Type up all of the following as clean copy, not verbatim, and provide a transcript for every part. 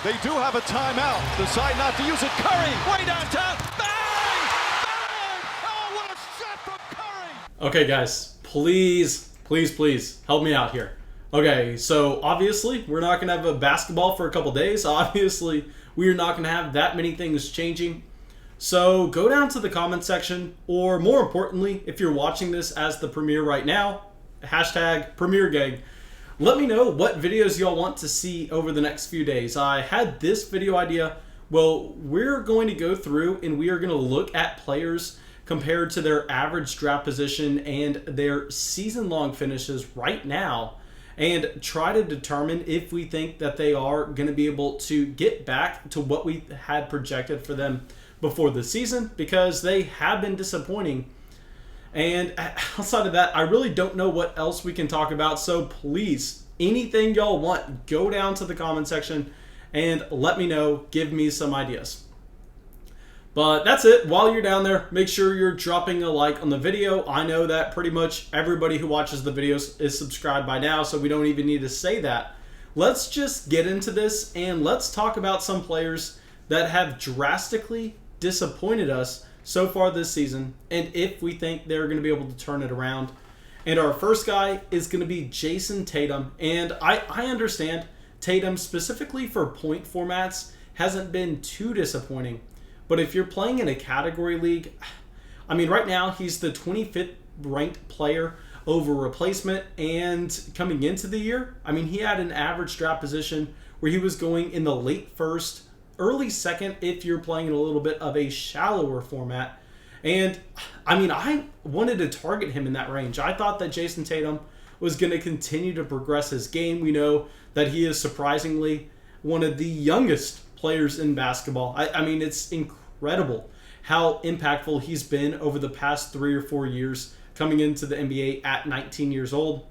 They do have a timeout. Decide not to use it. Curry, way downtown. Bang! Bang! Oh, what a shot from Curry! Okay, guys, please help me out here. Okay, so obviously we're not going to have a basketball for a couple days. Obviously, we are not going to have that many things changing. So go down to the comment section, or more importantly, if you're watching this as the premiere right now, hashtag premiere gang. Let me know what videos y'all want to see over the next few days. I had this video idea. Well, we're going to go through and we are going to look at players compared to their average draft position and their season-long finishes right now, and try to determine if we think that they are going to be able to get back to what we had projected for them before the season, because they have been disappointing. And outside of that, I really don't know what else we can talk about. So please, anything y'all want, go down to the comment section and let me know. Give me some ideas. But that's it. While you're down there, make sure you're dropping a like on the video. I know that pretty much everybody who watches the videos is subscribed by now, so we don't even need to say that. Let's just get into this and let's talk about some players that have drastically disappointed us so far this season, and if we think they're going to be able to turn it around. And our first guy is going to be Jason Tatum. And I understand Tatum, specifically for point formats, hasn't been too disappointing. But if you're playing in a category league, I mean, right now he's the 25th ranked player over replacement. And coming into the year, I mean, he had an average draft position where he was going in the late first, early second if you're playing in a little bit of a shallower format. And I mean, I wanted to target him in that range. I thought that Jason Tatum was going to continue to progress his game. We know that he is surprisingly one of the youngest players in basketball. I mean, it's incredible how impactful he's been over the past 3 or 4 years coming into the NBA at 19 years old.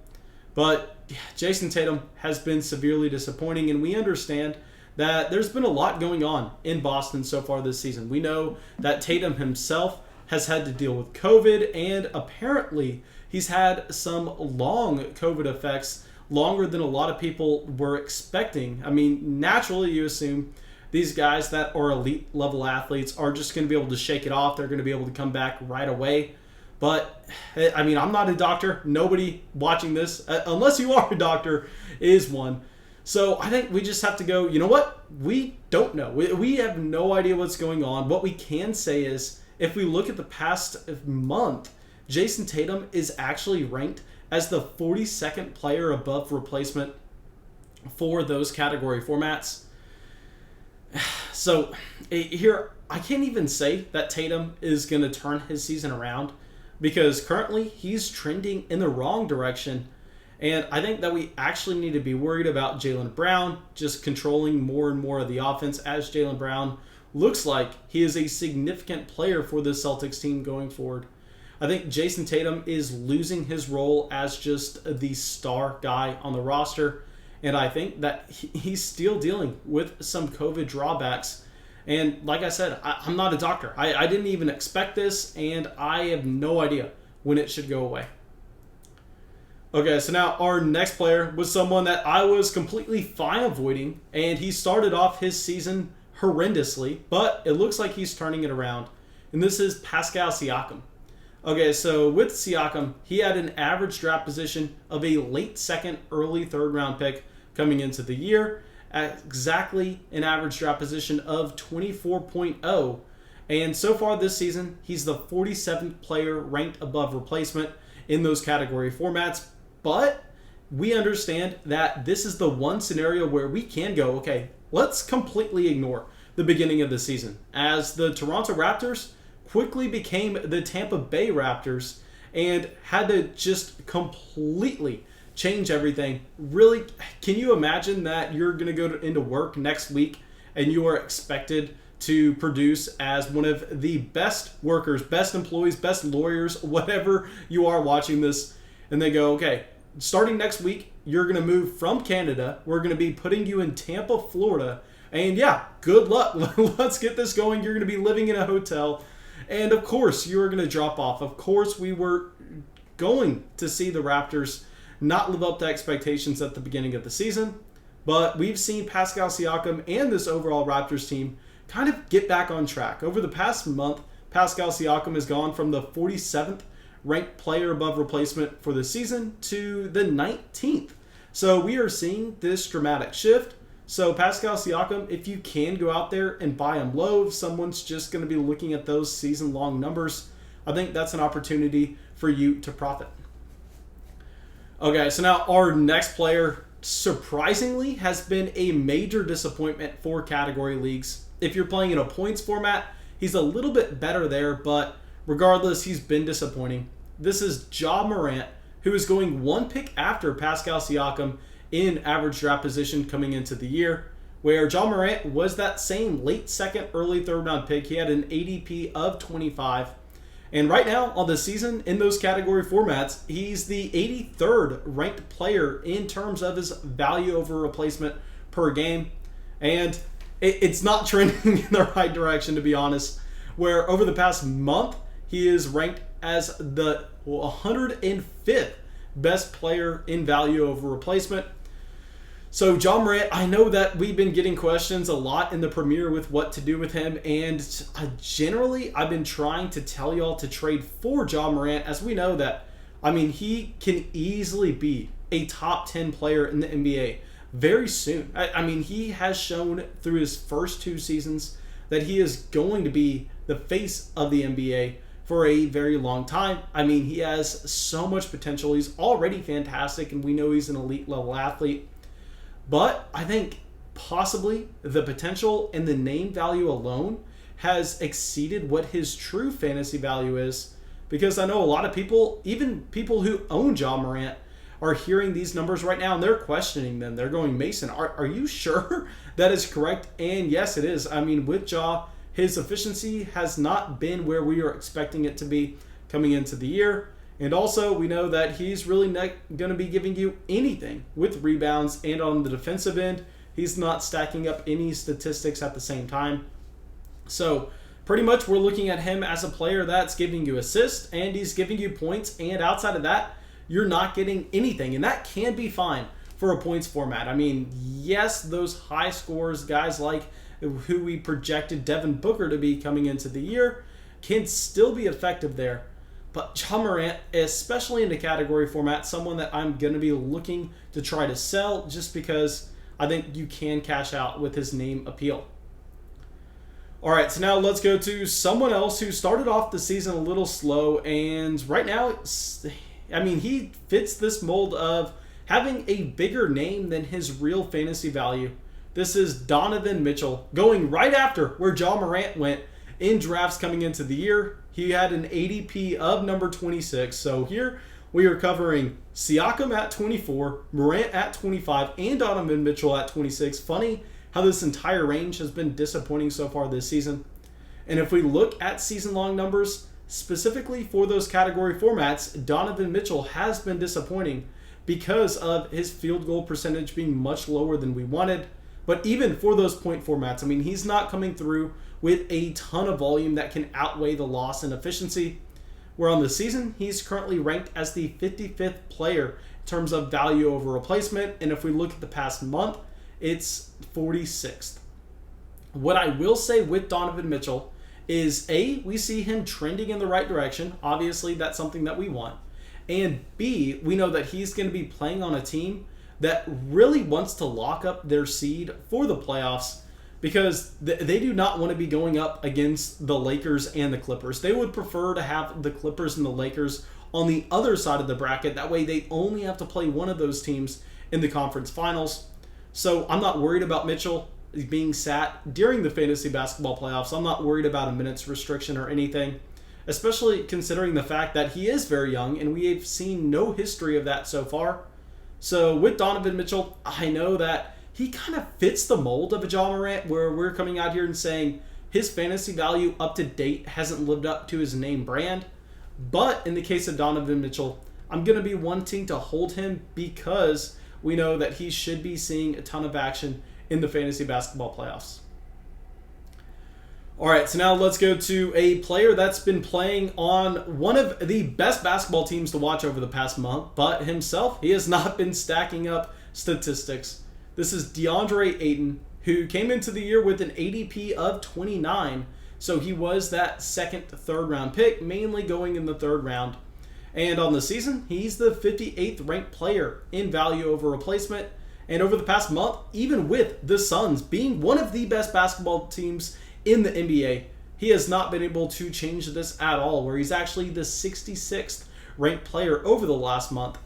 But Jason Tatum has been severely disappointing, and we understand that there's been a lot going on in Boston so far this season. We know that Tatum himself has had to deal with COVID, and apparently he's had some long COVID effects, longer than a lot of people were expecting. I mean, naturally you assume these guys that are elite level athletes are just going to be able to shake it off. They're going to be able to come back right away. But, I mean, I'm not a doctor. Nobody watching this, unless you are a doctor, is one. So I think we just have to go, you know what? We don't know. We have no idea what's going on. What we can say is, if we look at the past month, Jason Tatum is actually ranked as the 42nd player above replacement for those category formats. So here, I can't even say that Tatum is going to turn his season around, because currently he's trending in the wrong direction. And I think that we actually need to be worried about Jaylen Brown just controlling more and more of the offense, as Jaylen Brown looks like he is a significant player for the Celtics team going forward. I think Jason Tatum is losing his role as just the star guy on the roster. And I think that he's still dealing with some COVID drawbacks. And like I said, I'm not a doctor. I didn't even expect this, and I have no idea when it should go away. Okay, so now our next player was someone that I was completely fine avoiding, and he started off his season horrendously, but it looks like he's turning it around. And this is Pascal Syakum. Okay, so with Siakam, he had an average draft position of a late second, early third round pick coming into the year, at exactly an average draft position of 24.0. And so far this season, he's the 47th player ranked above replacement in those category formats. But we understand that this is the one scenario where we can go, okay, let's completely ignore the beginning of the season, as the Toronto Raptors quickly became the Tampa Bay Raptors and had to just completely change everything. Really, can you imagine that you're going to go into work next week and you are expected to produce as one of the best workers, best employees, best lawyers, whatever you are watching this, and they go, okay, starting next week, you're going to move from Canada. We're going to be putting you in Tampa, Florida. And yeah, good luck. Let's get this going. You're going to be living in a hotel. And of course, you are going to drop off. Of course, we were going to see the Raptors not live up to expectations at the beginning of the season. But we've seen Pascal Syakum and this overall Raptors team kind of get back on track. Over the past month, Pascal Syakum has gone from the 47th ranked player above replacement for the season to the 19th. So we are seeing this dramatic shift. So Pascal Syakum, if you can go out there and buy him low, if someone's just going to be looking at those season-long numbers, I think that's an opportunity for you to profit. Okay, so now our next player, surprisingly, has been a major disappointment for category leagues. If you're playing in a points format, he's a little bit better there, but regardless, he's been disappointing. This is Ja Morant, who is going one pick after Pascal Syakum in average draft position coming into the year, where Ja Morant was that same late second, early third round pick. He had an ADP of 25. And right now on the season, in those category formats, he's the 83rd ranked player in terms of his value over replacement per game. And it's not trending in the right direction, to be honest, where over the past month, he is ranked as the 105th best player in value over replacement. So Ja Morant, I know that we've been getting questions a lot in the premiere with what to do with him, and generally I've been trying to tell y'all to trade for Ja Morant, as we know that, I mean, he can easily be a top 10 player in the NBA very soon. I mean, he has shown through his first 2 seasons that he is going to be the face of the NBA for a very long time. I mean, he has so much potential. He's already fantastic, and we know he's an elite level athlete. But I think possibly the potential and the name value alone has exceeded what his true fantasy value is. Because I know a lot of people, even people who own Ja Morant, are hearing these numbers right now and they're questioning them. They're going, Mason, are you sure that is correct? And yes, it is. I mean, with Ja, his efficiency has not been where we are expecting it to be coming into the year. And also, we know that he's really not going to be giving you anything with rebounds, and on the defensive end, he's not stacking up any statistics at the same time. So, pretty much we're looking at him as a player that's giving you assists, and he's giving you points, and outside of that, you're not getting anything. And that can be fine for a points format. I mean, yes, those high scores, guys like who we projected Devin Booker to be coming into the year, can still be effective there. But Ja Morant, especially in the category format, someone that I'm going to be looking to try to sell just because I think you can cash out with his name appeal. All right, so now let's go to someone else who started off the season a little slow, and right now, I mean, he fits this mold of having a bigger name than his real fantasy value. This is Donovan Mitchell, going right after where Ja Morant went in drafts coming into the year. He had an ADP of number 26. So here we are covering Siakam at 24, Morant at 25, and Donovan Mitchell at 26. Funny how this entire range has been disappointing so far this season. And if we look at season-long numbers, specifically for those category formats, Donovan Mitchell has been disappointing because of his field goal percentage being much lower than we wanted. But even for those point formats, I mean, he's not coming through with a ton of volume that can outweigh the loss in efficiency. Where on the season, he's currently ranked as the 55th player in terms of value over replacement. And if we look at the past month, it's 46th. What I will say with Donovan Mitchell is A, we see him trending in the right direction. Obviously, that's something that we want. And B, we know that he's going to be playing on a team that really wants to lock up their seed for the playoffs, because they do not want to be going up against the Lakers and the Clippers. They would prefer to have the Clippers and the Lakers on the other side of the bracket. That way they only have to play one of those teams in the conference finals. So I'm not worried about Mitchell being sat during the fantasy basketball playoffs. I'm not worried about a minutes restriction or anything, especially considering the fact that he is very young and we have seen no history of that so far. So with Donovan Mitchell, I know that he kind of fits the mold of a Ja Morant, where we're coming out here and saying his fantasy value up to date hasn't lived up to his name brand. But in the case of Donovan Mitchell, I'm going to be wanting to hold him because we know that he should be seeing a ton of action in the fantasy basketball playoffs. All right, so now let's go to a player that's been playing on one of the best basketball teams to watch over the past month, but himself, he has not been stacking up statistics. This is Deandre Ayton, who came into the year with an ADP of 29. So he was that second, third round pick, mainly going in the third round. And on the season, he's the 58th ranked player in value over replacement. And over the past month, even with the Suns being one of the best basketball teams in the NBA, he has not been able to change this at all, where he's actually the 66th ranked player over the last month.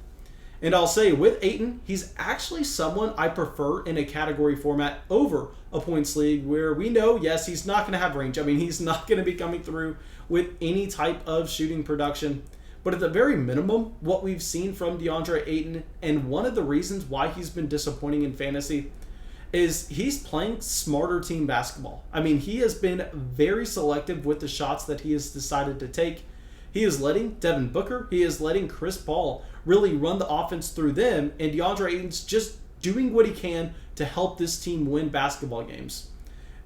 And I'll say with Ayton, he's actually someone I prefer in a category format over a points league, where we know, yes, he's not going to have range. I mean, he's not going to be coming through with any type of shooting production. But at the very minimum, what we've seen from Deandre Ayton, and one of the reasons why he's been disappointing in fantasy, is he's playing smarter team basketball. I mean, he has been very selective with the shots that he has decided to take. He is letting Devin Booker, he is letting Chris Paul really run the offense through them, and Deandre Ayton's just doing what he can to help this team win basketball games.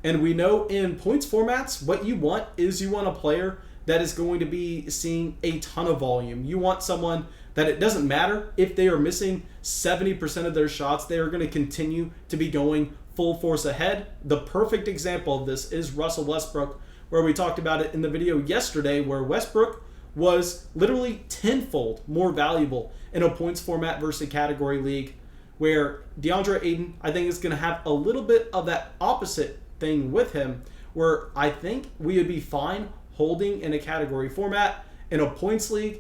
And we know in points formats, what you want is you want a player that is going to be seeing a ton of volume. You want someone that it doesn't matter if they are missing 70% of their shots, they are going to continue to be going full force ahead. The perfect example of this is Russell Westbrook, where we talked about it in the video yesterday, where Westbrook was literally tenfold more valuable in a points format versus a category league, where Deandre Ayton, I think, is going to have a little bit of that opposite thing with him, where I think we would be fine holding in a category format. In a points league,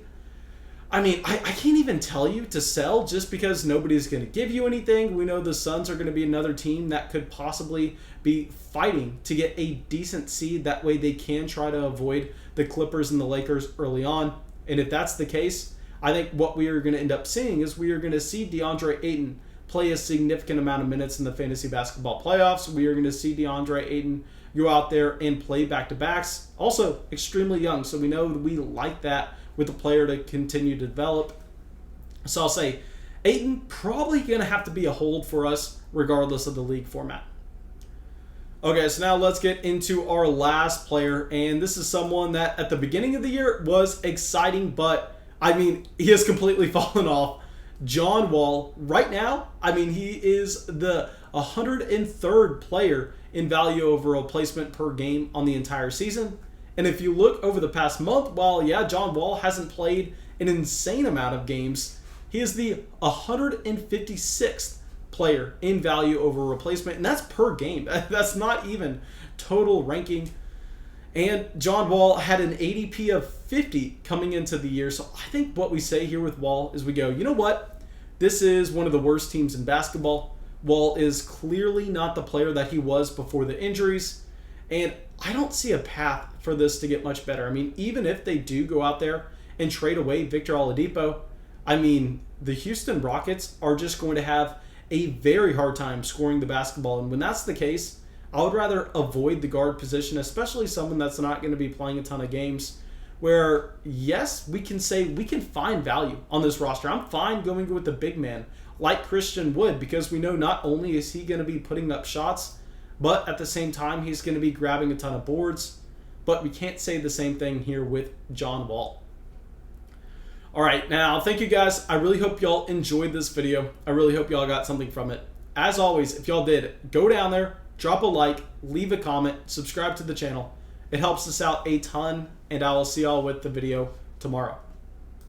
I mean, I can't even tell you to sell just because nobody's going to give you anything. We know the Suns are going to be another team that could possibly be fighting to get a decent seed. That way they can try to avoid the Clippers and the Lakers early on. And if that's the case, I think what we are going to end up seeing is we are going to see Deandre Ayton play a significant amount of minutes in the fantasy basketball playoffs. We are going to see Deandre Ayton go out there and play back-to-backs. Also, extremely young, so we know we like that with a player to continue to develop. So I'll say Ayton probably going to have to be a hold for us regardless of the league format. Okay, so now let's get into our last player, and this is someone that at the beginning of the year was exciting, but I mean, he has completely fallen off. John Wall, right now, I mean, he is the 103rd player in value over replacement per game on the entire season. And if you look over the past month, while John Wall hasn't played an insane amount of games, he is the 156th player in value over replacement, and that's per game. That's not even total ranking. And John Wall had an ADP of 50 coming into the year. So I think what we say here with Wall is we go, you know what? This is one of the worst teams in basketball. Wall is clearly not the player that he was before the injuries. And I don't see a path for this to get much better. I mean, even if they do go out there and trade away Victor Oladipo, I mean, the Houston Rockets are just going to have a very hard time scoring the basketball. And when that's the case, I would rather avoid the guard position, especially someone that's not going to be playing a ton of games, where, yes, we can say we can find value on this roster. I'm fine going with the big man like Christian Wood, because we know not only is he going to be putting up shots, but at the same time, he's going to be grabbing a ton of boards. But we can't say the same thing here with John Wall. All right, now, thank you guys. I really hope y'all enjoyed this video. I really hope y'all got something from it. As always, if y'all did, go down there, drop a like, leave a comment, subscribe to the channel. It helps us out a ton, and I will see y'all with the video tomorrow.